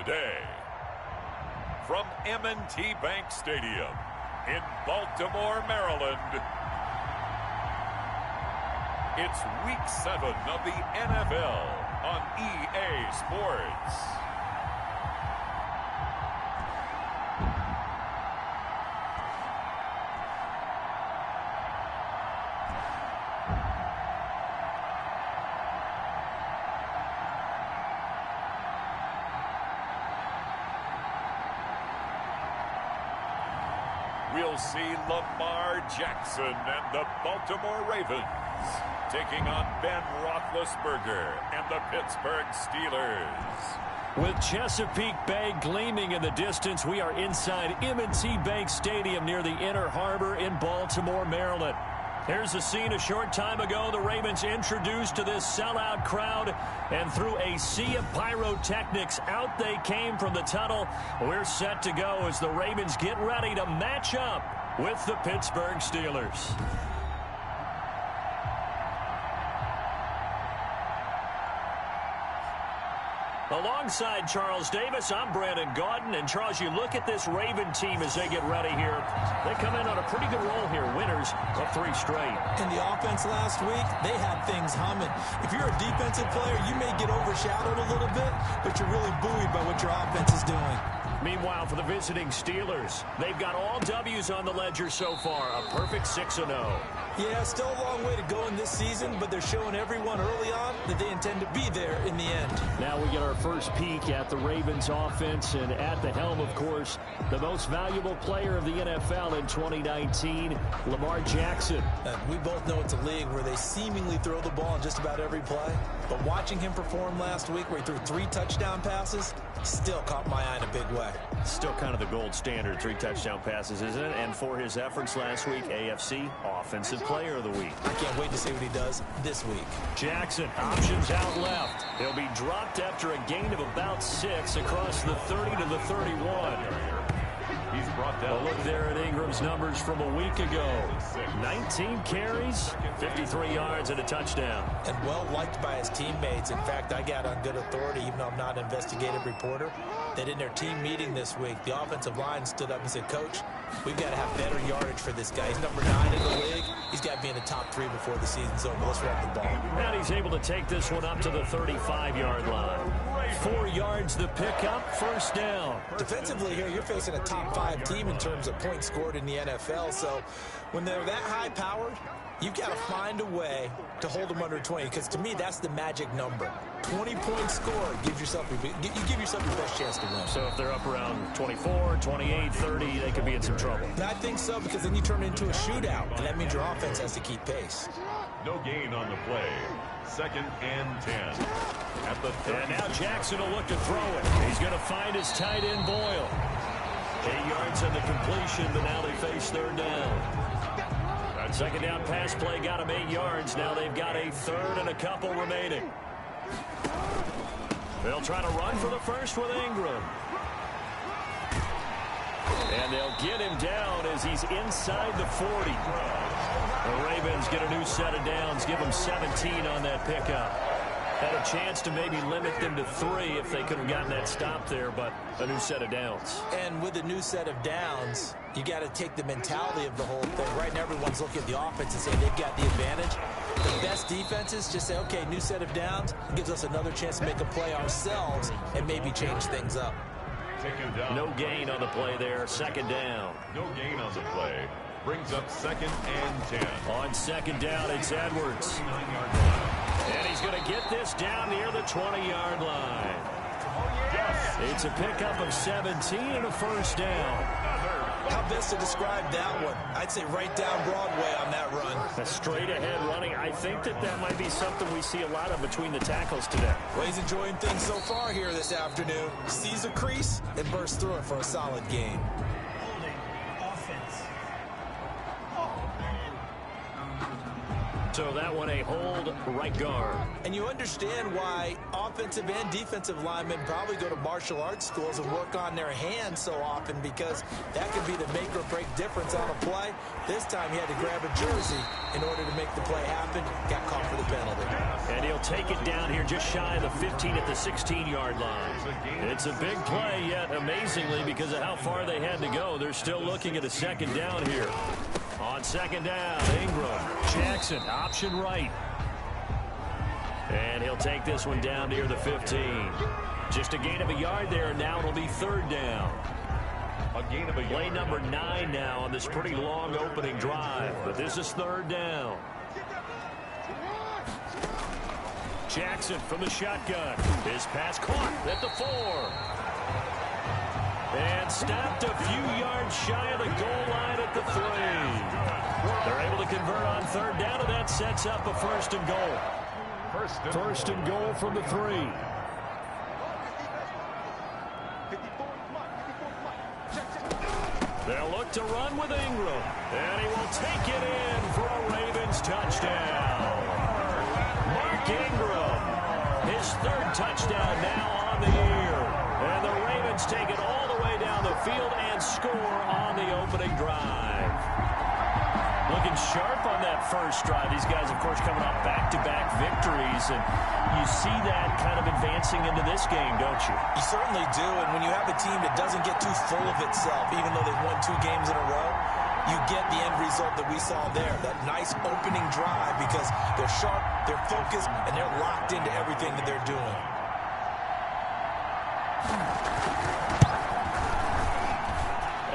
today. From M&T Bank Stadium in Baltimore, Maryland, it's Week 7 of the NFL on EA Sports. We'll see Lamar Jackson and the Baltimore Ravens taking on Ben Roethlisberger and the Pittsburgh Steelers. With Chesapeake Bay gleaming in the distance, we are inside M&T Bank Stadium near the Inner Harbor in Baltimore, Maryland. Here's the scene a short time ago. The Ravens introduced to this sellout crowd, and through a sea of pyrotechnics, out they came from the tunnel. We're set to go as the Ravens get ready to match up with the Pittsburgh Steelers. Alongside Charles Davis, I'm Brandon Gaudin. And, Charles, you look at this Raven team as they get ready here. They come in on a pretty good roll here, winners of 3 straight. In the offense last week, they had things humming. If you're a defensive player, you may get overshadowed a little bit, but you're really buoyed by what your offense is doing. Meanwhile, for the visiting Steelers, they've got all W's on the ledger so far, a perfect 6-0. Yeah, still a long way to go in this season, but they're showing everyone early on that they intend to be there in the end. Now we get our first peek at the Ravens offense, and at the helm, of course, the most valuable player of the NFL in 2019, Lamar Jackson. We both know it's a league where they seemingly throw the ball in just about every play, but watching him perform last week where he threw 3 touchdown passes still caught my eye in a big way. Still kind of the gold standard, 3 touchdown passes, isn't it? And for his efforts last week, AFC Offensive Player of the Week. I can't wait to see what he does this week. Jackson, options out left. He'll be dropped after a gain of about 6 across the 30 to the 31. He's brought down. A look there at Ingram's numbers from a week ago. 19 carries, 53 yards, and a touchdown. And well liked by his teammates. In fact, I got on good authority, even though I'm not an investigative reporter, that in their team meeting this week, the offensive line stood up and said, Coach, we've got to have better yardage for this guy. He's number 9 in the league. He's got to be in the top 3 before the season's over. Let's run the ball. And he's able to take this one up to the 35-yard line. 4 yards the pickup, first down. Defensively here, you're facing a top 5 team in terms of points scored in the NFL. So when they're that high-powered, you've got to find a way to hold them under 20, because to me, that's the magic number. 20 points scored, you give yourself your best chance to win. So if they're up around 24, 28, 30, they could be in some trouble. I think so, because then you turn it into a shootout, and that means your offense has to keep pace. No gain on the play. 2nd and 10. At the 30. And now Jackson will look to throw it. He's going to find his tight end, Boyle. 8 yards on the completion, but now they face 3rd down. That 2nd down pass play got him 8 yards. Now they've got a 3rd and a couple remaining. They'll try to run for the first with Ingram. And they'll get him down as he's inside the 40. The Ravens get a new set of downs, give them 17 on that pickup. Had a chance to maybe limit them to 3 if they could have gotten that stop there, but a new set of downs. And with a new set of downs, you got to take the mentality of the whole thing. Right now, everyone's looking at the offense and saying they've got the advantage. The best defenses just say, okay, new set of downs. It gives us another chance to make a play ourselves and maybe change things up. No gain on the play there, 2nd down. No gain on the play. Brings up 2nd and 10. On 2nd down, it's Edwards. And he's going to get this down near the 20-yard line. It's a pickup of 17 and a first down. How best to describe that one? I'd say right down Broadway on that run. A straight-ahead running. I think that might be something we see a lot of between the tackles today. Well, he's enjoying things so far here this afternoon. Sees a crease and bursts through it for a solid gain. So that one a hold right guard. And you understand why offensive and defensive linemen probably go to martial arts schools and work on their hands so often, because that could be the make or break difference on a play. This time he had to grab a jersey in order to make the play happen. Got caught for the penalty. And he'll take it down here just shy of the 15 at the 16-yard line. It's a big play, yet amazingly, because of how far they had to go, they're still looking at a second down here. On second down, Ingram. Jackson, option right. And he'll take this one down near the 15. Just a gain of a yard there, and now it'll be third down. Play number 9 now on this pretty long opening drive, but this is third down. Jackson from the shotgun. His pass caught at the 4. And stopped a few yards shy of the goal line at the 3. They're able to convert on third down, and that sets up a first and goal. First and goal from the 3. They'll look to run with Ingram. And he will take it in for a Ravens touchdown. Mark Ingram, his third touchdown now on the year. And the Ravens take it all the way down the field and score on the opening drive. Looking sharp on that first drive. These guys, of course, coming off back-to-back victories. And you see that kind of advancing into this game, don't you? You certainly do. And when you have a team that doesn't get too full of itself, even though they've won 2 games in a row, you get the end result that we saw there. That nice opening drive because they're sharp, they're focused, and they're locked into everything that they're doing.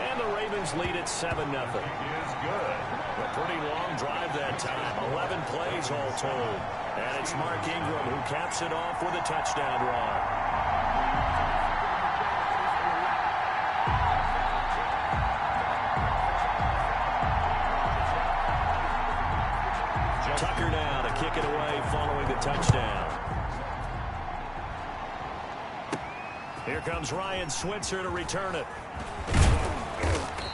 And the Ravens lead at 7-0. Is good. A pretty long drive that time. 11 plays all told. And it's Mark Ingram who caps it off with a touchdown run. Tucker now to kick it away following the touchdown. Here comes Ryan Switzer to return it.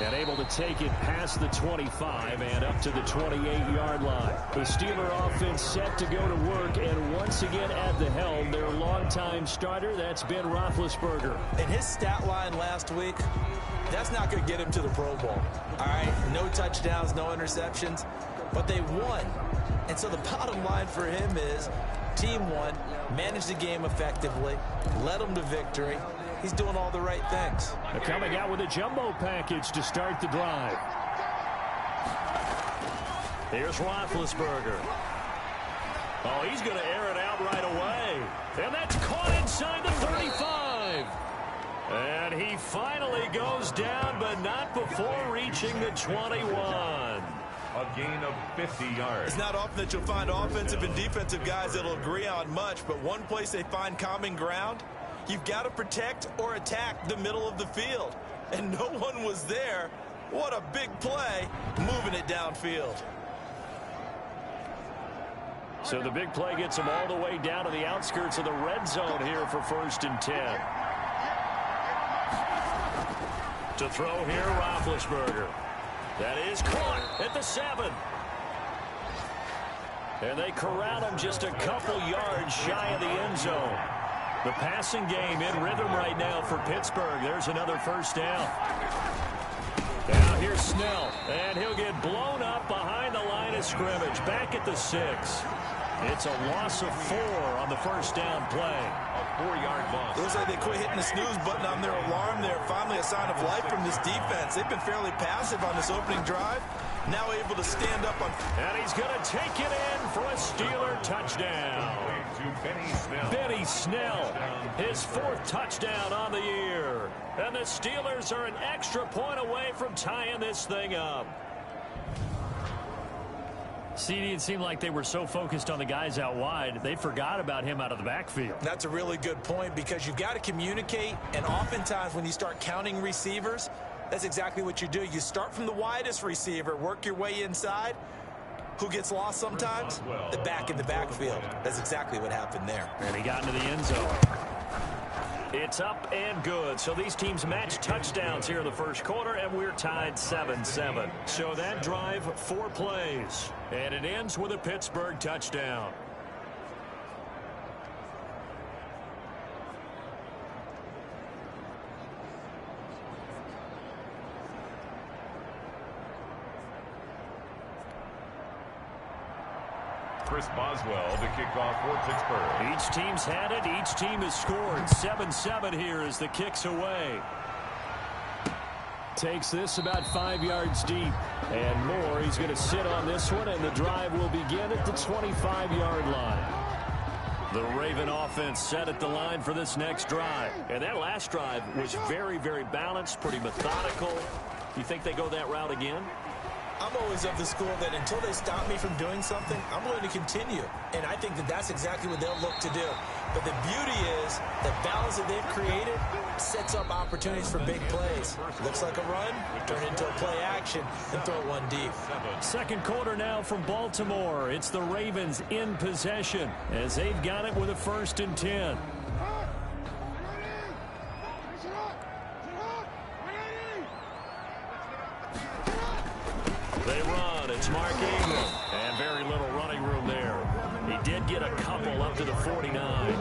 And able to take it past the 25 and up to the 28-yard line. The Steeler offense set to go to work, and once again at the helm, their longtime starter, that's Ben Roethlisberger. And his stat line last week, that's not going to get him to the Pro Bowl. All right, no touchdowns, no interceptions, but they won. And so the bottom line for him is team won, managed the game effectively, led them to victory. He's doing all the right things. They're coming out with a jumbo package to start the drive. Here's Roethlisberger. Oh, he's going to air it out right away. And that's caught inside the 35. And he finally goes down, but not before reaching the 21. A gain of 50 yards. It's not often that you'll find offensive and defensive guys that'll agree on much, but one place they find common ground, you've got to protect or attack the middle of the field. And no one was there. What a big play, moving it downfield. So the big play gets them all the way down to the outskirts of the red zone here for 1st and 10. To throw here, Roethlisberger. That is caught at the 7. And they corral him just a couple yards shy of the end zone. The passing game in rhythm right now for Pittsburgh. There's another first down. Now here's Snell, and he'll get blown up behind the line of scrimmage. Back at the 6. It's a loss of 4 on the first down play. A 4-yard loss. Looks like they quit hitting the snooze button on their alarm there. Finally a sign of life from this defense. They've been fairly passive on this opening drive. Now able to stand up on. And he's going to take it in for a Steeler touchdown. Benny Snell, his 4th touchdown on the year. And the Steelers are an extra point away from tying this thing up. CD, it seemed like they were so focused on the guys out wide, they forgot about him out of the backfield. That's a really good point because you've got to communicate, and oftentimes when you start counting receivers, that's exactly what you do. You start from the widest receiver, work your way inside. Who gets lost sometimes? The back in the backfield. That's exactly what happened there. And he got into the end zone. It's up and good. So these teams match touchdowns here in the first quarter, and we're tied 7-7. So that drive, 4 plays. And it ends with a Pittsburgh touchdown. Chris Boswell to kick off for Pittsburgh. Each team's had it. Each team has scored. 7-7 here as the kick's away. Takes this about 5 yards deep. And more. He's going to sit on this one, and the drive will begin at the 25-yard line. The Raven offense set at the line for this next drive. And that last drive was very, very balanced, pretty methodical. You think they go that route again? I'm always of the school that until they stop me from doing something, I'm going to continue. And I think that that's exactly what they'll look to do. But the beauty is the balance that they've created sets up opportunities for big plays. Looks like a run, turn into a play action, and throw one deep. Second quarter now from Baltimore. It's the Ravens in possession as they've got it with a 1st and 10. They run. It's Mark Ingram. And very little running room there. He did get a couple up to the 49.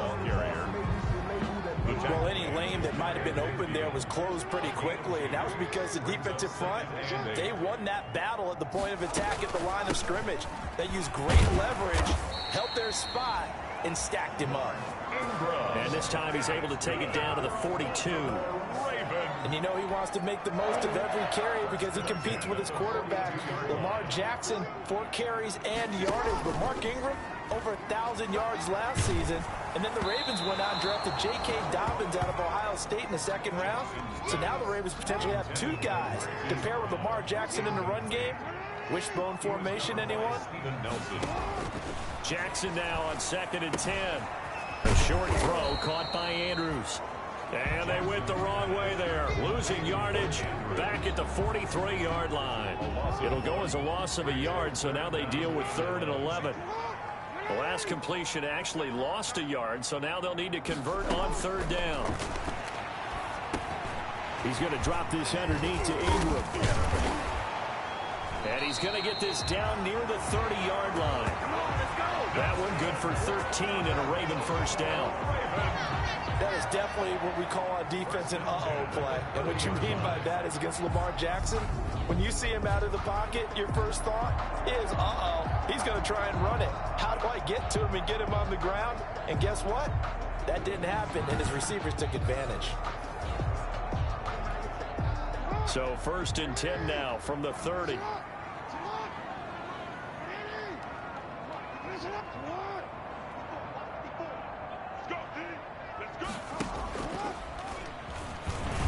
Well, any lane that might have been open there was closed pretty quickly, and that was because the defensive front, they won that battle at the point of attack at the line of scrimmage. They used great leverage, held their spot, and stacked him up. And this time he's able to take it down to the 42. And you know he wants to make the most of every carry because he competes with his quarterback, Lamar Jackson, 4 carries and yardage. But Mark Ingram, over 1,000 yards last season. And then the Ravens went out and drafted J.K. Dobbins out of Ohio State in the 2nd round. So now the Ravens potentially have 2 guys to pair with Lamar Jackson in the run game. Wishbone formation, anyone? Jackson now on 2nd and 10. A short throw caught by Andrews. And they went the wrong way there. Losing yardage back at the 43-yard line. It'll go as a loss of a yard, so now they deal with 3rd and 11. The last completion actually lost a yard, so now they'll need to convert on 3rd down. He's going to drop this underneath to Ingram. And he's going to get this down near the 30-yard line. That one good for 13 and a Raven 1st down. That is definitely what we call on defense an uh-oh play. And what you mean by that is against Lamar Jackson, when you see him out of the pocket, your first thought is, uh-oh, he's going to try and run it. How do I get to him and get him on the ground? And guess what? That didn't happen, and his receivers took advantage. So 1st and 10 now from the 30.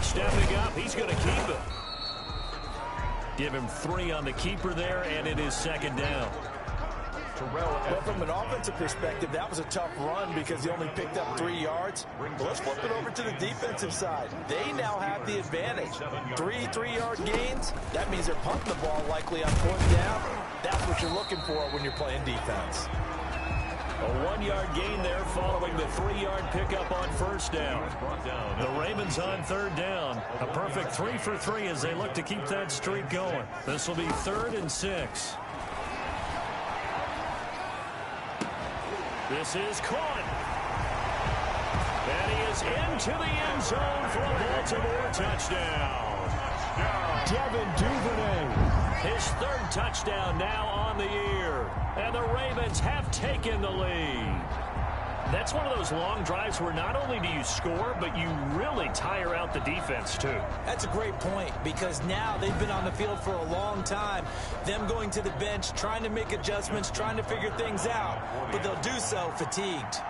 Stepping up, he's going to keep it. Give him 3 on the keeper there, and it is 2nd down. Well, from an offensive perspective, that was a tough run because he only picked up 3 yards. Well, let's flip it over to the defensive side. They now have the advantage. 3 3-yard gains. That means they're punting the ball likely on 4th down. That's what you're looking for when you're playing defense. A 1-yard gain there following the 3-yard pickup on 1st down. The Ravens on 3rd down. A perfect 3 for 3 as they look to keep that streak going. This will be 3rd and 6. This is caught. And he is into the end zone for a Baltimore touchdown. Devin Duvernay. His 3rd touchdown now on the year. And the Ravens have taken the lead. That's one of those long drives where not only do you score, but you really tire out the defense, too. That's a great point because now they've been on the field for a long time. Them going to the bench, trying to make adjustments, trying to figure things out, but they'll do so fatigued.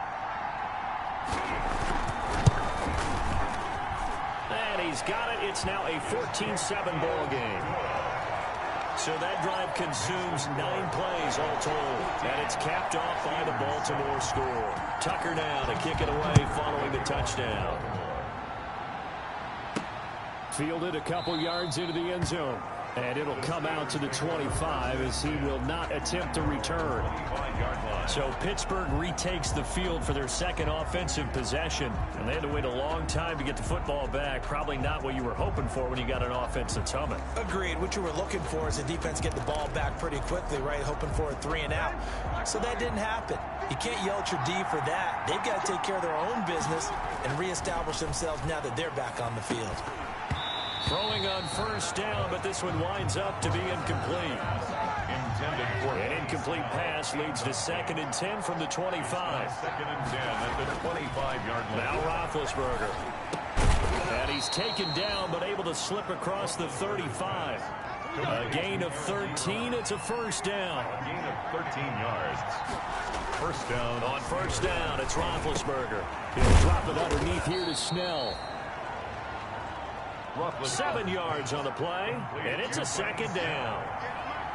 And he's got it. It's now a 14-7 ball game. So that drive consumes 9 plays all told. And it's capped off by the Baltimore score. Tucker now to kick it away following the touchdown. Fielded a couple yards into the end zone. And it'll come out to the 25 as he will not attempt to return. So Pittsburgh retakes the field for their 2nd offensive possession. And they had to wait a long time to get the football back. Probably not what you were hoping for when you got an offense that's humming. Agreed. What you were looking for is the defense get the ball back pretty quickly, right? Hoping for a 3 and out. So that didn't happen. You can't yell at your D for that. They've got to take care of their own business and reestablish themselves now that they're back on the field. Throwing on 1st down, but this one winds up to be incomplete. Intended for An incomplete pass leads to 2nd and 10 from the 25. 2nd and 10 at the 25-yard line. Now Roethlisberger. And he's taken down, but able to slip across the 35. A gain of 13. It's a first down. A gain of 13 yards. First down. On first down, it's Roethlisberger. He'll drop it underneath here to Snell. 7 yards on the play, and it's a second down.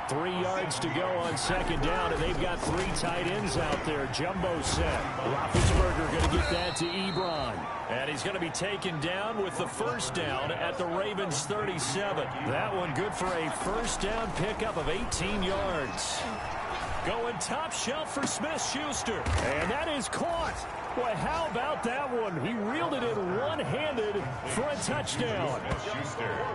3 yards to go on second down, and they've got 3 tight ends out there. Jumbo set. Roethlisberger going to get that to Ebron. And he's going to be taken down with the first down at the Ravens' 37. That one good for a first down pickup of 18 yards. Going top shelf for Smith-Schuster. And that is caught. Boy, how about that one? He reeled it in one-handed for a touchdown. Smith-Schuster.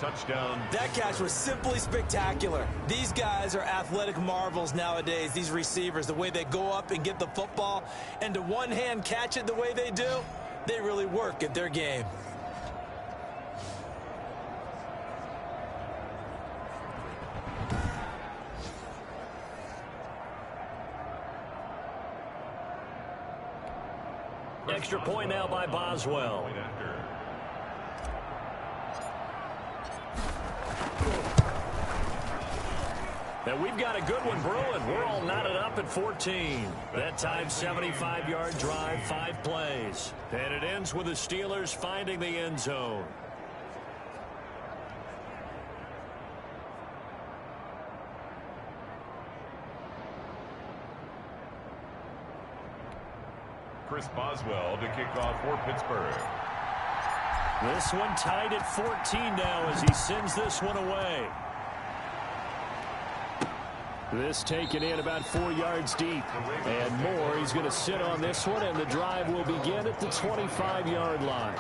Touchdown. That catch was simply spectacular. These guys are athletic marvels nowadays, these receivers, the way they go up and get the football, and to one-hand catch it the way they do, they really work at their game. Extra point now by Boswell. And we've got a good one brewing. We're all knotted up at 14. That time, 75-yard drive, 5 plays. And it ends with the Steelers finding the end zone. Chris Boswell to kick off for Pittsburgh. This one tied at 14 now as he sends this one away. This taken in about 4 yards deep. And more. He's going to sit on this one, and the drive will begin at the 25-yard line.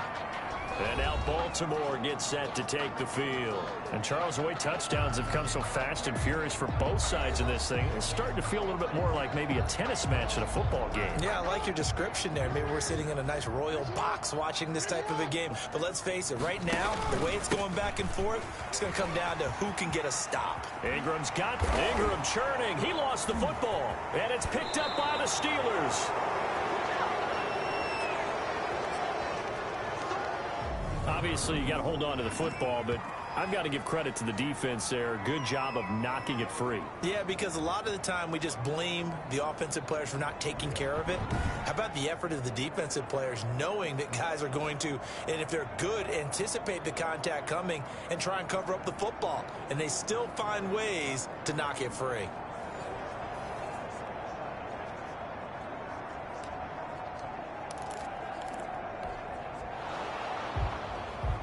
And now Baltimore gets set to take the field. And Charles, the way touchdowns have come so fast and furious for both sides of this thing, it's starting to feel a little bit more like maybe a tennis match in a football game. Yeah, I like your description there. Maybe we're sitting in a nice royal box watching this type of a game. But let's face it, right now, the way it's going back and forth, it's going to come down to who can get a stop. Ingram's got Ingram churning. He lost the football, and it's picked up by the Steelers. Obviously, you got to hold on to the football, but I've got to give credit to the defense there. Good job of knocking it free. Yeah, because a lot of the time we just blame the offensive players for not taking care of it. How about the effort of the defensive players knowing that guys are going to, and if they're good, anticipate the contact coming and try and cover up the football. And they still find ways to knock it free.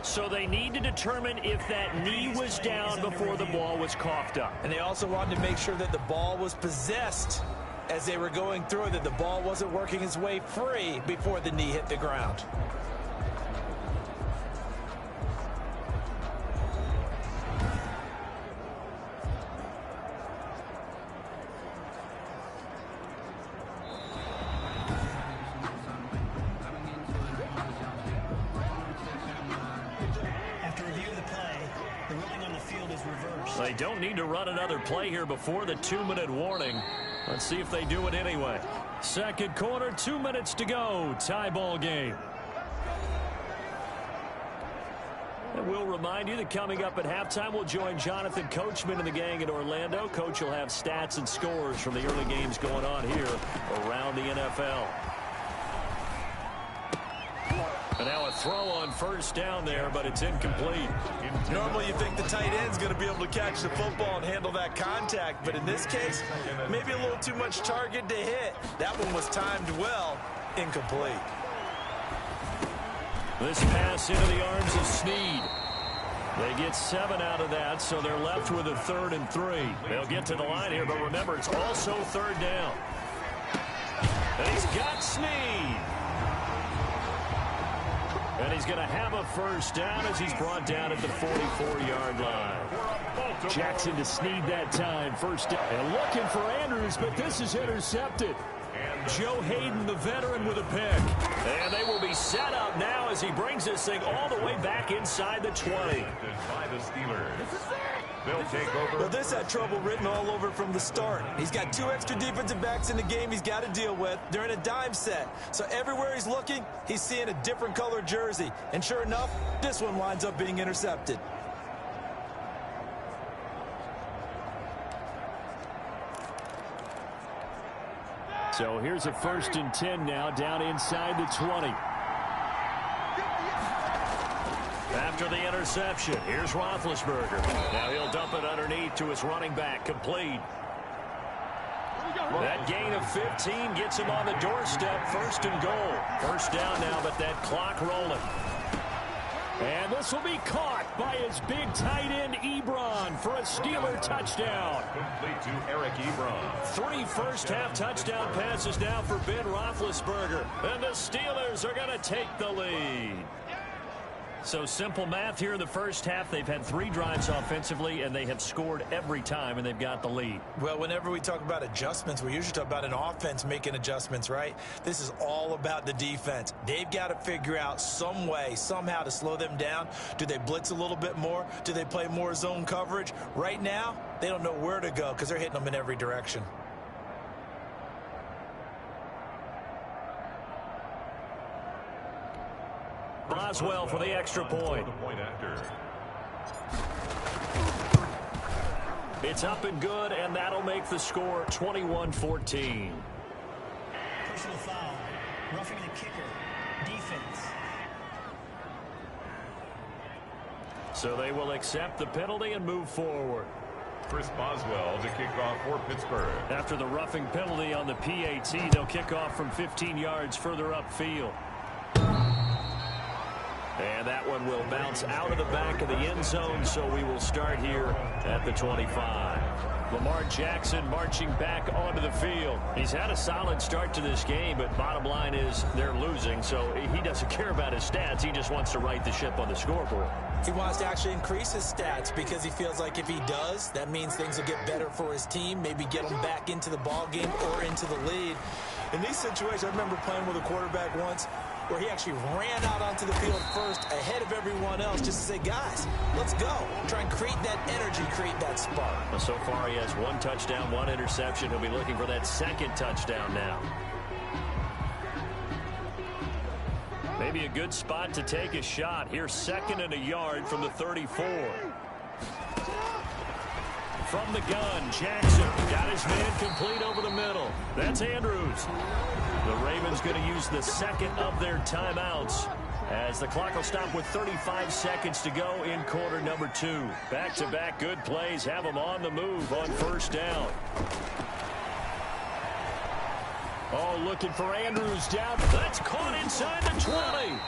So they need to determine if that knee was down before the ball was coughed up. And they also wanted to make sure that the ball was possessed as they were going through, that the ball wasn't working its way free before the knee hit the ground. They don't need to run another play here before the 2-minute warning. Let's see if they do it anyway. Second quarter, 2 minutes to go. Tie ball game. And we'll remind you that coming up at halftime, we'll join Jonathan Coachman and the gang in Orlando. Coach will have stats and scores from the early games going on here around the NFL. And now a throw on first down there, but it's incomplete. Normally you think the tight end's going to be able to catch the football and handle that contact, but in this case, maybe a little too much target to hit. That one was timed well, incomplete. This pass into the arms of Snead. They get 7 out of that, so they're left with a 3rd and 3. They'll get to the line here, but remember, it's also 3rd down. And he's got Snead. And he's going to have a first down as he's brought down at the 44-yard line. Jackson to Snead that time. First down. And looking for Andrews, but this is intercepted. Joe Hayden, the veteran, with a pick. And they will be set up now as he brings this thing all the way back inside the 20. By the Steelers. They'll take over. Well, this had trouble written all over from the start. He's got 2 extra defensive backs in the game he's got to deal with. They're in a dime set. So everywhere he's looking, he's seeing a different color jersey. And sure enough, this one winds up being intercepted. So here's a 1st and 10 now, down inside the 20. After the interception, here's Roethlisberger. Now he'll dump it underneath to his running back, complete. That gain of 15 gets him on the doorstep, 1st and goal. 1st down now, but that clock rolling. And this will be caught by his big tight end, Ebron, for a Steeler touchdown. Complete to Eric Ebron. 3 first-half touchdown passes now for Ben Roethlisberger. And the Steelers are going to take the lead. So simple math here in the first half. They've had 3 drives offensively, and they have scored every time, and they've got the lead. Well, whenever we talk about adjustments, we usually talk about an offense making adjustments, right? This is all about the defense. They've got to figure out some way, somehow to slow them down. Do they blitz a little bit more? Do they play more zone coverage? Right now, they don't know where to go because they're hitting them in every direction. Boswell for the extra point. It's up and good, and that'll make the score 21-14. Personal foul. Roughing the kicker. Defense. So they will accept the penalty and move forward. Chris Boswell to kick off for Pittsburgh. After the roughing penalty on the PAT, they'll kick off from 15 yards further upfield. And that one will bounce out of the back of the end zone, so we will start here at the 25. Lamar Jackson marching back onto the field. He's had a solid start to this game, but bottom line is they're losing, so he doesn't care about his stats. He just wants to right the ship on the scoreboard. He wants to actually increase his stats because he feels like if he does, that means things will get better for his team, maybe get them back into the ball game or into the lead. In these situations, I remember playing with a quarterback once where he actually ran out onto the field first ahead of everyone else just to say, guys, let's go. Try and create that energy, create that spark. Well, so far he has 1 touchdown, 1 interception. He'll be looking for that 2nd touchdown now. Maybe a good spot to take a shot. Here's 2nd and a yard from the 34. From the gun, Jackson got his man complete over the middle. That's Andrews. The Ravens going to use the 2nd of their timeouts as the clock will stop with 35 seconds to go in quarter number 2. Back-to-back good plays have them on the move on 1st down. Oh, looking for Andrews down. That's caught inside the 20.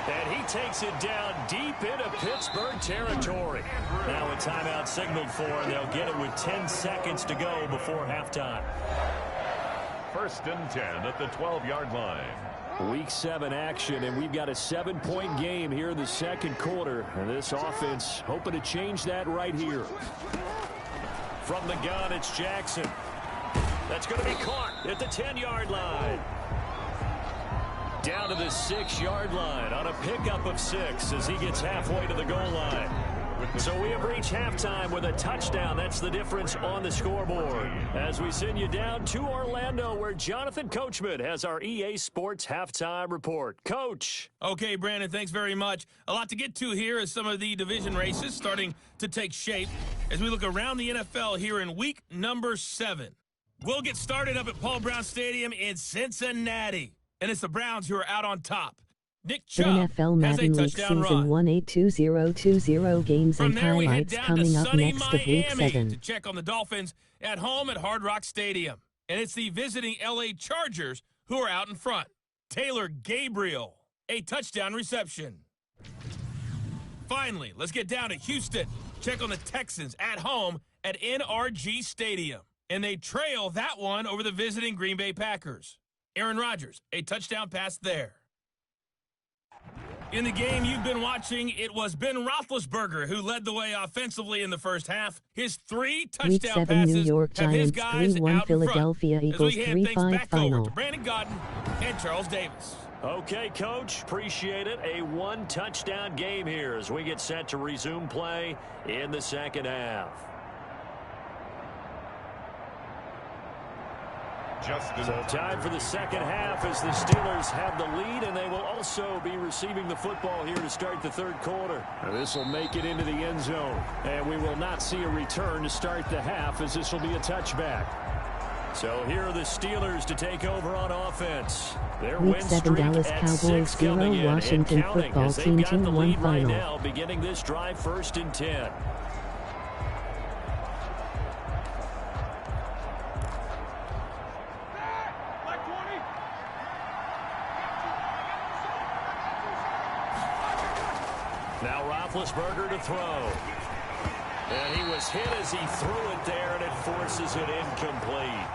And he takes it down deep into Pittsburgh territory. Now a timeout signaled for, and they'll get it with 10 seconds to go before halftime. 1st and 10 at the 12-yard line. Week 7 action, and we've got a 7-point game here in the 2nd quarter. And this offense hoping to change that right here. From the gun, it's Jackson. That's going to be caught at the 10-yard line. Down to the 6-yard line on a pickup of 6 as he gets halfway to the goal line. So we have reached halftime with a touchdown. That's the difference on the scoreboard. As we send you down to Orlando, where Jonathan Coachman has our EA Sports halftime report. Coach. Okay, Brandon, thanks very much. A lot to get to here as some of the division races starting to take shape as we look around the NFL here in week number 7. We'll get started up at Paul Brown Stadium in Cincinnati. And it's the Browns who are out on top. Nick Chubb NFL has a Madden League touchdown Season run. 182020 games From and there, we head highlights down coming to up sunny next of Week Miami 7. to check on the Dolphins at home at Hard Rock Stadium. And it's the visiting L.A. Chargers who are out in front. Taylor Gabriel, a touchdown reception. Finally, let's get down to Houston. Check on the Texans at home at NRG Stadium. And they trail that one over the visiting Green Bay Packers. Aaron Rodgers, a touchdown pass there. In the game you've been watching, it was Ben Roethlisberger who led the way offensively in the first half. His 3 Week touchdown 7 passes New York have his Giants guys 3-1 out Philadelphia in front. Eagles As we hand things 3-5 back final. over to Brandon Godden and Charles Davis. Okay, Coach, appreciate it. A one-touchdown game here as we get set to resume play in the second half. So time for the second half as the Steelers have the lead, and they will also be receiving the football here to start the third quarter. This will make it into the end zone, and we will not see a return to start the half as this will be a touchback. So here are the Steelers to take over on offense. Their Week win 7 streak Dallas at Cowboys 6 coming 0 in Washington and counting football as they've team got the 2-1 lead right final. now, beginning this drive 1st and 10. Now Roethlisberger to throw. And he was hit as he threw it there, and it forces it incomplete.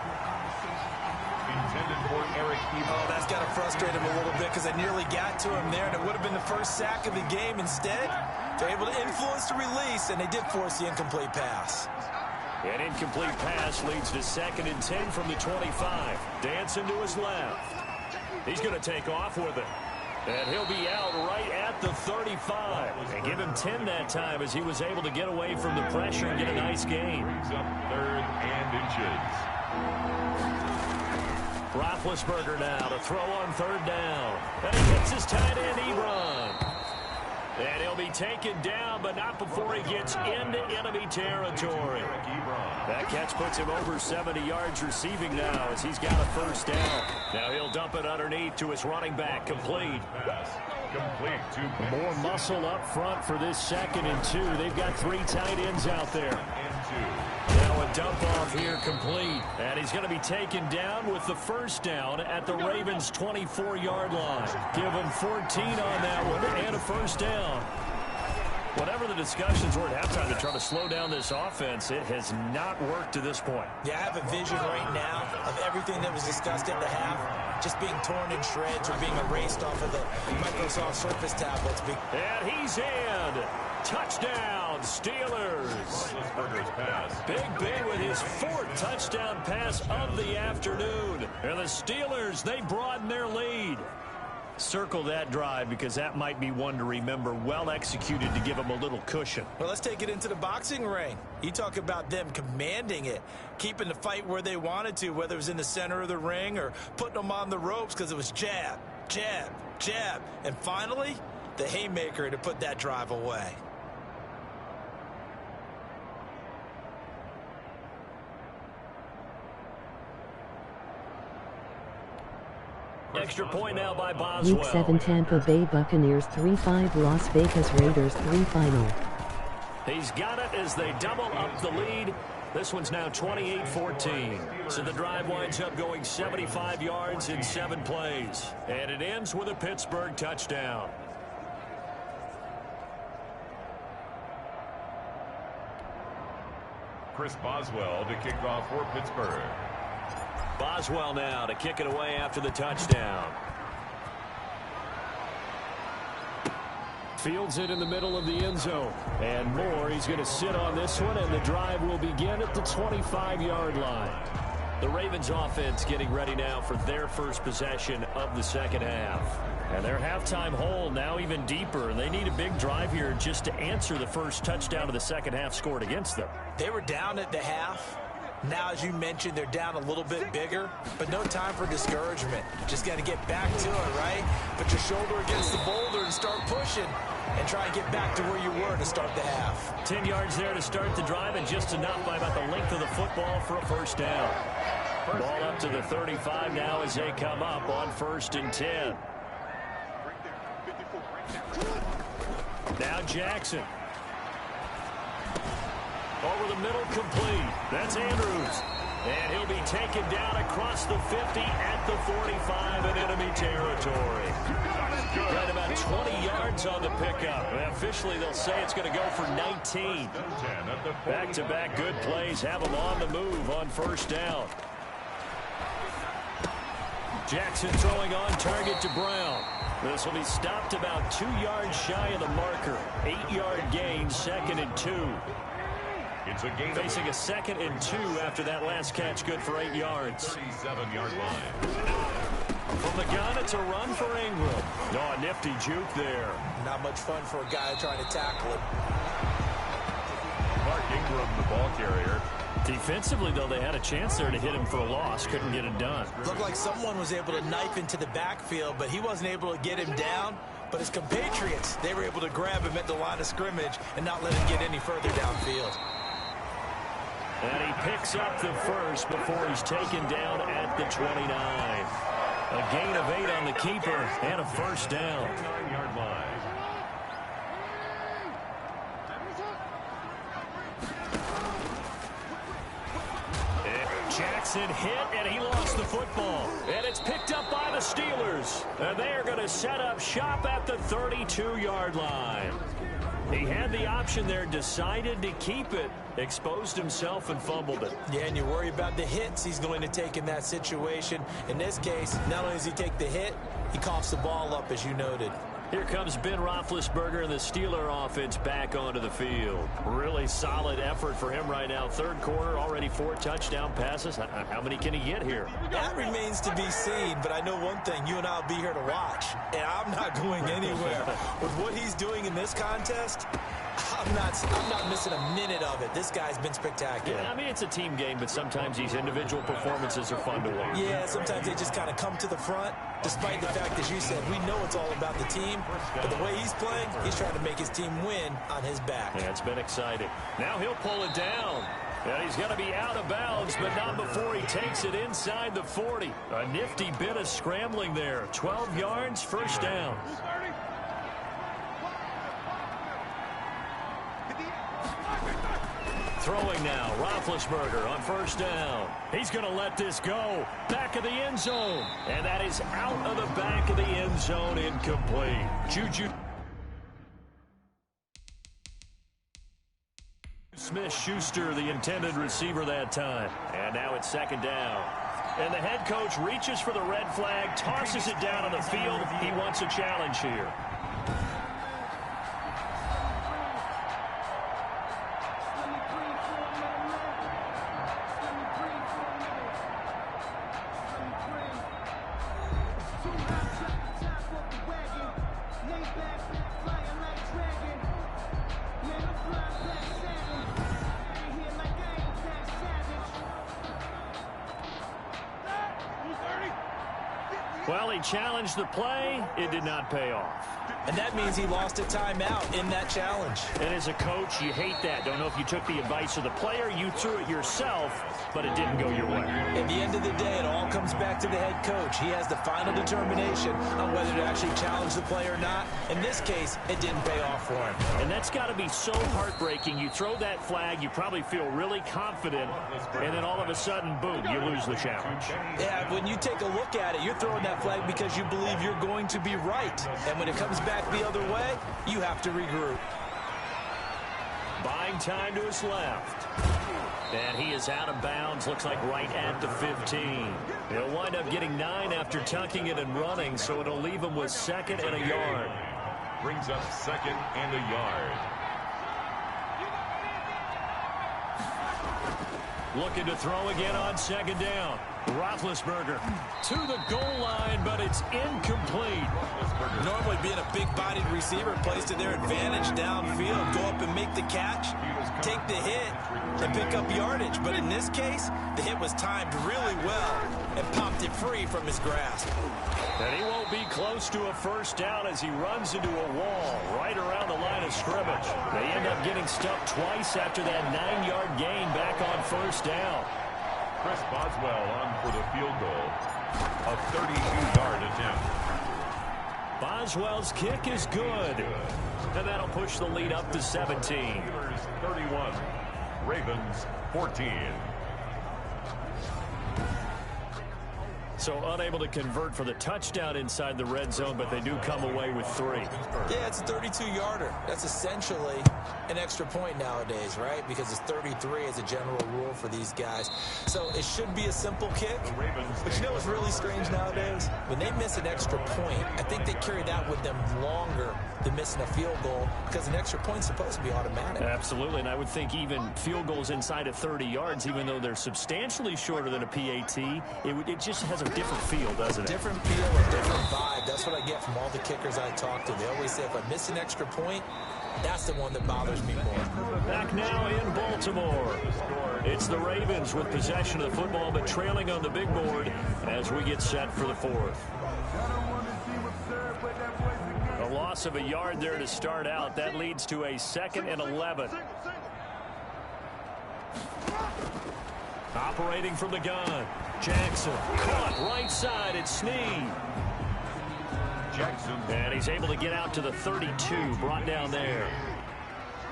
Intended for Eric Ebron. Oh, that's got to frustrate him a little bit because I nearly got to him there, and it would have been the first sack of the game. Instead, they're able to influence the release, and they did force the incomplete pass. An incomplete pass leads to 2nd and 10 from the 25. Dancing to his left. He's going to take off with it. And he'll be out right at the 35. And give him 10 that time as he was able to get away from the pressure and get a nice gain. Brings up 3rd and inches. Roethlisberger now to throw on 3rd down. And he gets his tight end, Ebron. And he'll be taken down, but not before he gets into enemy territory. That catch puts him over 70 yards receiving now as he's got a 1st down. Now he'll dump it underneath to his running back, complete. Complete to More muscle up front for this 2nd and 2. They've got 3 tight ends out there. Now a dump off here complete. And he's going to be taken down with the 1st down at the Ravens' 24-yard line. Give him 14 on that one and a 1st down. Whatever the discussions were at halftime to try to slow down this offense, it has not worked to this point. Yeah, I have a vision right now of everything that was discussed at the half just being torn in shreds or being erased off of the Microsoft Surface tablets. And he's in. Touchdown, Steelers. Big Ben with his 4th touchdown pass of the afternoon. And the Steelers, they broaden their lead. Circle that drive because that might be one to remember. Well executed to give them a little cushion. Well, let's take it into the boxing ring. You talk about them commanding it, keeping the fight where they wanted to, whether it was in the center of the ring or putting them on the ropes because it was jab, jab, jab. And finally, the haymaker to put that drive away. Extra point now by Boswell. Week 7 Tampa Bay Buccaneers 3-5 Las Vegas Raiders 3 final. He's got it as they double up the lead. This one's now 28-14. So the drive winds up going 75 yards in 7 plays. And it ends with a Pittsburgh touchdown. Chris Boswell to kick off for Pittsburgh. Boswell now to kick it away after the touchdown. Fields it in the middle of the end zone. And more, he's going to sit on this one, and the drive will begin at the 25-yard line. The Ravens offense getting ready now for their first possession of the second half. And their halftime hole now even deeper. They need a big drive here just to answer the first touchdown of the second half scored against them. They were down at the half. Now, as you mentioned, they're down a little bit bigger, but no time for discouragement. Just got to get back to it, right? Put your shoulder against the boulder and start pushing and try and get back to where you were to start the half. 10 yards there to start the drive and just enough by about the length of the football for a 1st down. Ball up to the 35 now as they come up on 1st and 10. Now Jackson. Over the middle, complete. That's Andrews. And he'll be taken down across the 50 at the 45 in enemy territory. Right about 20 yards on the pickup. And officially, they'll say it's going to go for 19. Back-to-back good plays have them on the move on 1st down. Jackson throwing on target to Brown. This will be stopped about 2 yards shy of the marker. 8-yard gain, 2nd and 2. It's a gain. Facing a 2nd and 2 after that last catch, good for 8 yards. 37-yard line. From the gun, it's a run for Ingram. Oh, a nifty juke there. Not much fun for a guy trying to tackle him. Mark Ingram, the ball carrier. Defensively, though, they had a chance there to hit him for a loss. Couldn't get it done. Looked like someone was able to knife into the backfield, but he wasn't able to get him down. But his compatriots, they were able to grab him at the line of scrimmage and not let him get any further downfield. And he picks up the first before he's taken down at the 29. A gain of 8 on the keeper and a first down. 9-yard line. Jackson hit, and he lost the football. And it's picked up by the Steelers. And they are going to set up shop at the 32-yard line. He had the option there, decided to keep it, exposed himself and fumbled it. Yeah, and you worry about the hits he's going to take in that situation. In this case, not only does he take the hit, he coughs the ball up, as you noted. Here comes Ben Roethlisberger and the Steeler offense back onto the field. Really solid effort for him right now. Third quarter, already 4 touchdown passes. How many can he get here? That remains to be seen, but I know one thing. You and I will be here to watch, and I'm not going anywhere. With what he's doing in this contest, I'm not missing a minute of it. This guy's been spectacular. Yeah, I mean, it's a team game, but sometimes these individual performances are fun to watch. Yeah, sometimes they just kind of come to the front, despite the fact, as you said, we know it's all about the team, but the way he's playing, he's trying to make his team win on his back. Yeah, it's been exciting. Now he'll pull it down. And he's going to be out of bounds, but not before he takes it inside the 40. A nifty bit of scrambling there. 12 yards, first down. Throwing now, Roethlisberger on first down. He's going to let this go. Back of the end zone. And that is out of the back of the end zone, incomplete. Juju Smith-Schuster, the intended receiver that time. And now it's second down. And the head coach reaches for the red flag, tosses it down on the field. He wants a challenge here. Well, he challenged the play. It did not pay off. And that means he lost a timeout in that challenge. And as a coach, you hate that. Don't know if you took the advice of the player. You threw it yourself, but it didn't go your way. At the end of the day, it all comes back to the head coach. He has the final determination on whether to actually challenge the play or not. In this case, it didn't pay off for him. And that's got to be so heartbreaking. You throw that flag, you probably feel really confident, and then all of a sudden, boom, you lose the challenge. Yeah, when you take a look at it, you're throwing that flag because you believe you're going to be right. And when it comes back the other way, you have to regroup. Buying time to his left. And he is out of bounds, looks like right at the 15. He'll wind up getting 9 after tucking it and running, so it'll leave him with second and a yard. Brings up second and a yard. Looking to throw again on second down. Roethlisberger to the goal line, but it's incomplete. Normally being a big-bodied receiver plays to their advantage downfield. Go up and make the catch, take the hit, and pick up yardage. But in this case, the hit was timed really well and popped it free from his grasp. And he won't be close to a first down as he runs into a wall right around the line of scrimmage. They end up getting stuffed twice after that 9-yard gain back on first down. Chris Boswell on for the field goal. A 32-yard attempt. Boswell's kick is good. And that'll push the lead up to 17. Steelers 31. Ravens 14. So unable to convert for the touchdown inside the red zone, but they do come away with 3. Yeah, it's a 32-yarder. That's essentially an extra point nowadays, right? Because it's 33 as a general rule for these guys. So it should be a simple kick. But you know what's really strange nowadays? When they miss an extra point, I think they carry that with them longer than missing a field goal because an extra point's supposed to be automatic. Absolutely, and I would think even field goals inside of 30 yards, even though they're substantially shorter than a PAT, it just has a different feel, doesn't it? Different feel, a different vibe. That's what I get from all the kickers I talk to. They always say if I miss an extra point, that's the one that bothers me more. Back now in Baltimore. It's the Ravens with possession of the football, but trailing on the big board as we get set for the fourth. A loss of a yard there to start out. That leads to a 2nd and 11. Operating from the gun. Jackson caught right side at Snead. Jackson. And he's able to get out to the 32, brought down there.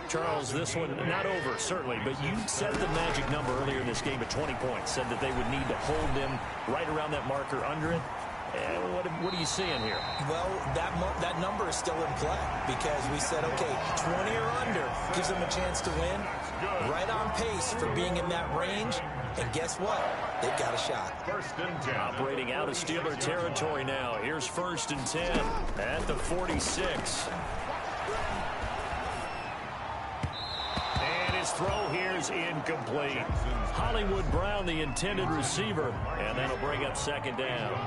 Charles, this one not over, certainly, but you set the magic number earlier in this game at 20 points. Said that they would need to hold them right around that marker under it. What are you seeing here? Well, that number is still in play because we said, okay, 20 or under gives them a chance to win. Right on pace for being in that range. And guess what? They've got a shot. 1st and 10. Operating out of Steeler territory now. Here's 1st and 10 at the 46. And his throw here is incomplete. Hollywood Brown, the intended receiver, and that'll bring up 2nd down.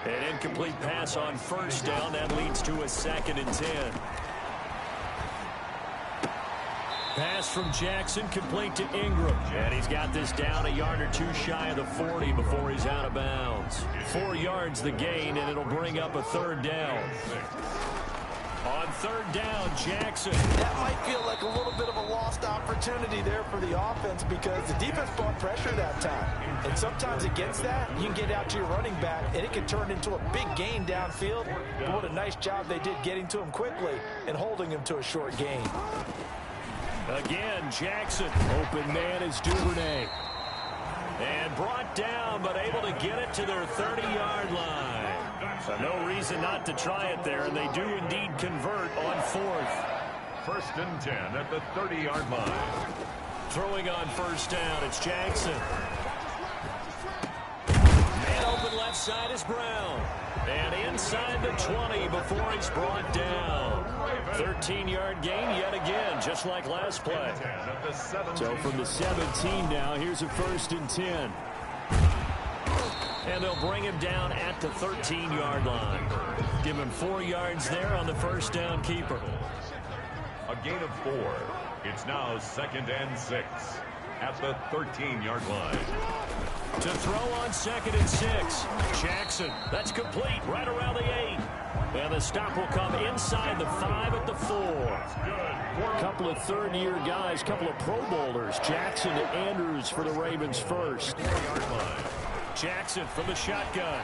An incomplete pass on 1st down. That leads to a 2nd and 10. Pass from Jackson, complete to Ingram. And he's got this down a yard or two shy of the 40 before he's out of bounds. 4 yards the gain, and it'll bring up a 3rd down. On 3rd down, Jackson. That might feel like a little bit of a lost opportunity there for the offense because the defense brought pressure that time. And sometimes against that, you can get out to your running back, and it can turn into a big gain downfield. But what a nice job they did getting to him quickly and holding him to a short gain. Again, Jackson. Open man is Duvernay. And brought down, but able to get it to their 30-yard line. So no reason not to try it there, and they do indeed convert on 4th. 1st and 10 at the 30-yard line. Throwing on 1st down, it's Jackson. Man open left side is Brown. And inside the 20 before he's brought down. 13-yard gain yet again, just like last play. So from the 17 now, here's a 1st and 10. And they'll bring him down at the 13-yard line. Give him 4 yards there on the 1st down keeper. A gain of 4. It's now 2nd and 6 at the 13-yard line. To throw on 2nd and 6. Jackson, that's complete, right around the 8. And the stop will come inside the 5 at the 4. A couple of 3rd-year guys, couple of Pro Bowlers. Jackson and Andrews for the Ravens first. Jackson from the shotgun.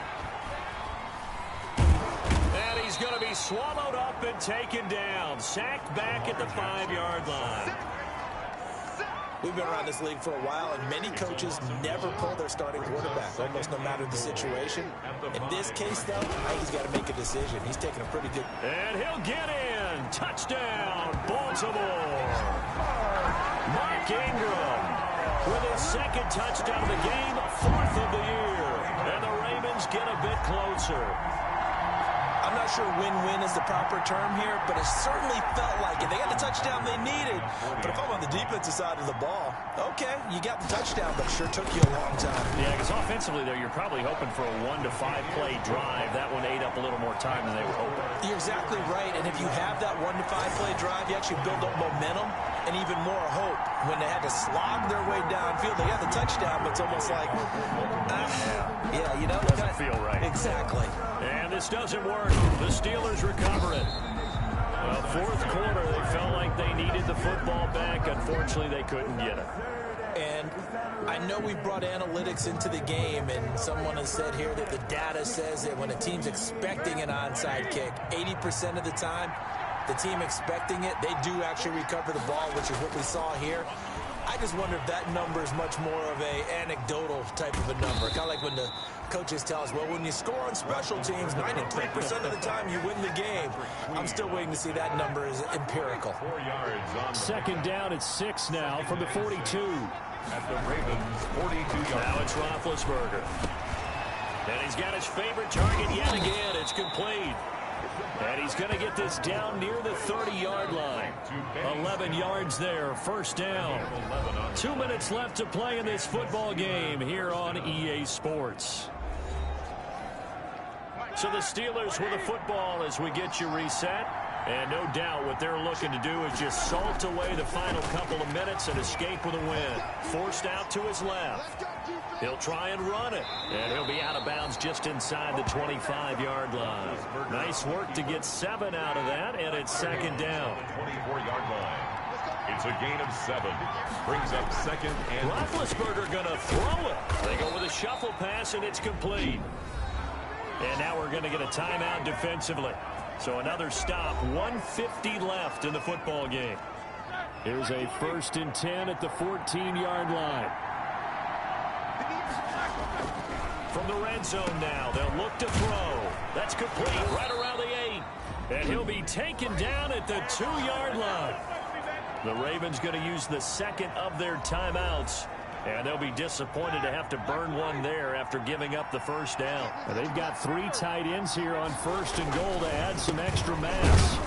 And he's going to be swallowed up and taken down. Sacked back at the 5-yard line. We've been around this league for a while, and many coaches never pull their starting quarterback, almost no matter the situation. In this case, though, I think he's got to make a decision. He's taking a pretty good... And he'll get in. Touchdown, Baltimore. Mark Ingram with his 2nd touchdown of the game, 4th of the year. And the Ravens get a bit closer. I'm not sure win-win is the proper term here, but it certainly felt like it. They got the touchdown they needed. But if I'm on the defensive side of the ball, okay, you got the touchdown, but it sure took you a long time. Yeah, because offensively, though, you're probably hoping for a 1 to 5 play drive. That one ate up a little more time than they were hoping. You're exactly right, and if you have that 1 to 5 play drive, you actually build up momentum and even more hope. When they had to slog their way downfield, they got the touchdown, but it's almost like, yeah, you know. Doesn't feel right. Exactly. And this doesn't work. The Steelers recover it. Well, 4th quarter, they felt like they needed the football back. Unfortunately, they couldn't get it. And I know we've brought analytics into the game, and someone has said here that the data says that when a team's expecting an onside kick, 80% of the time, the team expecting it, they do actually recover the ball, which is what we saw here. I just wonder if that number is much more of a anecdotal type of a number. Kind of like when the coaches tell us, well, when you score on special teams, 93% of the time you win the game. I'm still waiting to see that number is empirical. 4 yards on 2nd down at 6 now from the 42. At the Ravens' 42-yard. Now it's Roethlisberger. And he's got his favorite target yet again. It's complete. And he's going to get this down near the 30-yard line. 11 yards there, 1st down. 2 minutes left to play in this football game here on EA Sports. So the Steelers with the football as we get you reset. And no doubt what they're looking to do is just salt away the final couple of minutes and escape with a win. Forced out to his left. He'll try and run it. And he'll be out of bounds just inside the 25-yard line. Nice work to get 7 out of that, and it's second down. 24-yard line. It's a gain of 7. Brings up second and... Roethlisberger going to throw it. They go with a shuffle pass, and it's complete. And now we're going to get a timeout defensively. So another stop, 1:50 left in the football game. Here's a 1st and 10 at the 14-yard line. From the red zone now, they'll look to throw. That's complete right around the 8. And he'll be taken down at the 2-yard line. The Ravens going to use the second of their timeouts. And they'll be disappointed to have to burn one there after giving up the first down. And they've got 3 tight ends here on 1st and goal to add some extra mass.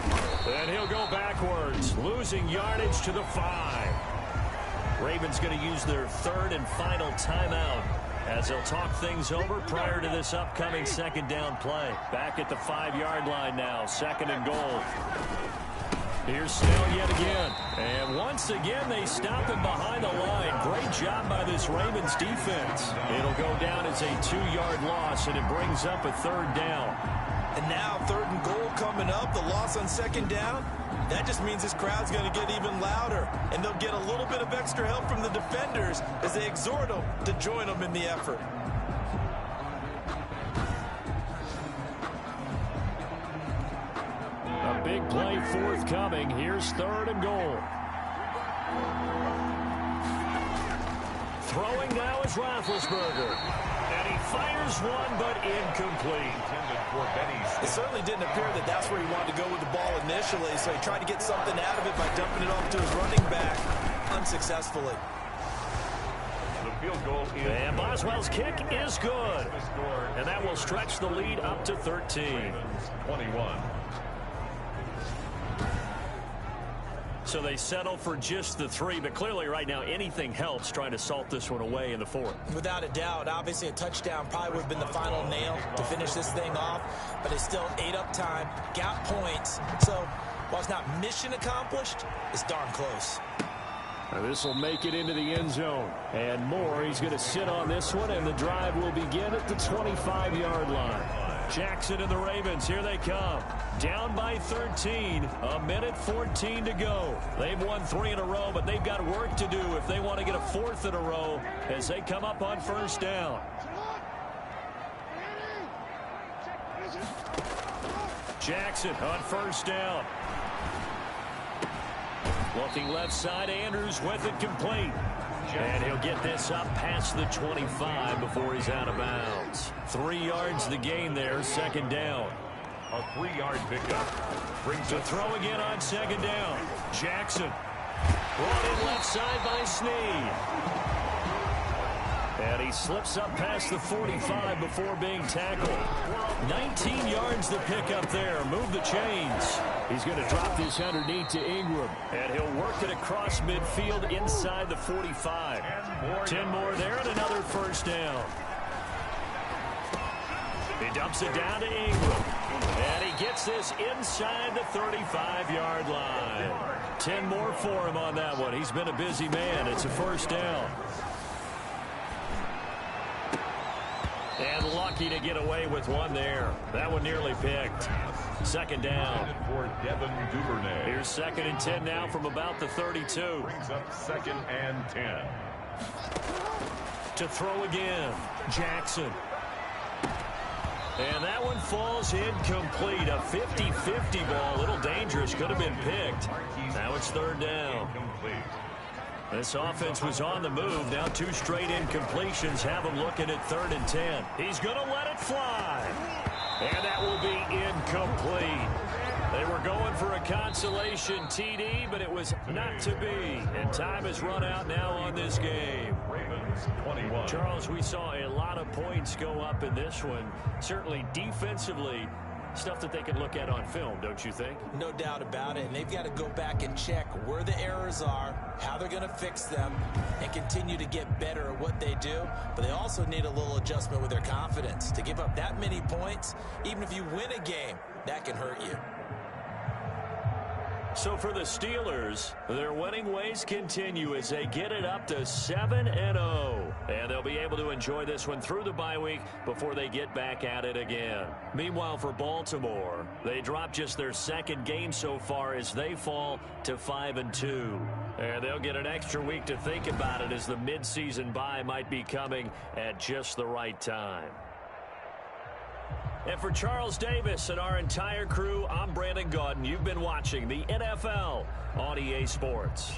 And he'll go backwards, losing yardage to the 5. Ravens going to use their 3rd and final timeout as they'll talk things over prior to this upcoming second down play. Back at the 5-yard line now, 2nd and goal. Here's Snell yet again. And once again, they stop him behind the line. Great job by this Ravens defense. It'll go down as a 2-yard loss, and it brings up a 3rd down. And now 3rd and goal coming up. The loss on 2nd down. That just means this crowd's going to get even louder. And they'll get a little bit of extra help from the defenders as they exhort them to join them in the effort. A big play forthcoming. Here's 3rd and goal. Throwing now is Roethlisberger. And he fires one, but incomplete. It certainly didn't appear that that's where he wanted to go with the ball initially, so he tried to get something out of it by dumping it off to his running back unsuccessfully. The field goal is... And Boswell's kick is good. And that will stretch the lead up to 13. 21. So they settle for just the 3, but clearly right now anything helps trying to salt this one away in the 4th. Without a doubt, obviously a touchdown probably would have been the final nail to finish this thing off, but it's still ate up time, got points, so while it's not mission accomplished, it's darn close. This will make it into the end zone. And more, he's going to sit on this one, and the drive will begin at the 25-yard line. Jackson and the Ravens, here they come. Down by 13, 1:14 to go. They've won 3 in a row, but they've got work to do if they want to get a 4th in a row as they come up on 1st down. Jackson on 1st down. Looking left side, Andrews with it complete. And he'll get this up past the 25 before he's out of bounds. 3 yards the gain there, 2nd down. A 3-yard pickup. Brings to throw again on 2nd down. Jackson. Brought in left side by Snead. And he slips up past the 45 before being tackled. 19 yards to pick up there. Move the chains. He's going to drop this underneath to Ingram. And he'll work it across midfield inside the 45. 10 more there and another 1st down. He dumps it down to Ingram. And he gets this inside the 35-yard line. 10 more for him on that one. He's been a busy man. It's a 1st down. And lucky to get away with one there. That one nearly picked. 2nd down. For Devin Duvernay. Here's 2nd and 10 now from about the 32. Brings up 2nd and 10. To throw again. Jackson. And that one falls incomplete. A 50-50 ball. A little dangerous. Could have been picked. Now it's 3rd down. This offense was on the move. Now 2 straight incompletions have him looking at 3rd and 10. He's going to let it fly. And that will be incomplete. They were going for a consolation TD, but it was not to be. And time has run out now on this game. Ravens 21. Charles, we saw a lot of points go up in this one. Certainly defensively, stuff that they can look at on film, don't you think? No doubt about it. And they've got to go back and check where the errors are, how they're going to fix them, and continue to get better at what they do. But they also need a little adjustment with their confidence. To give up that many points, even if you win a game, that can hurt you. So for the Steelers, their winning ways continue as they get it up to 7-0. And they'll be able to enjoy this one through the bye week before they get back at it again. Meanwhile, for Baltimore, they dropped just their second game so far as they fall to 5-2. And they'll get an extra week to think about it as the midseason bye might be coming at just the right time. And for Charles Davis and our entire crew, I'm Brandon Gaudin. You've been watching the NFL on EA Sports.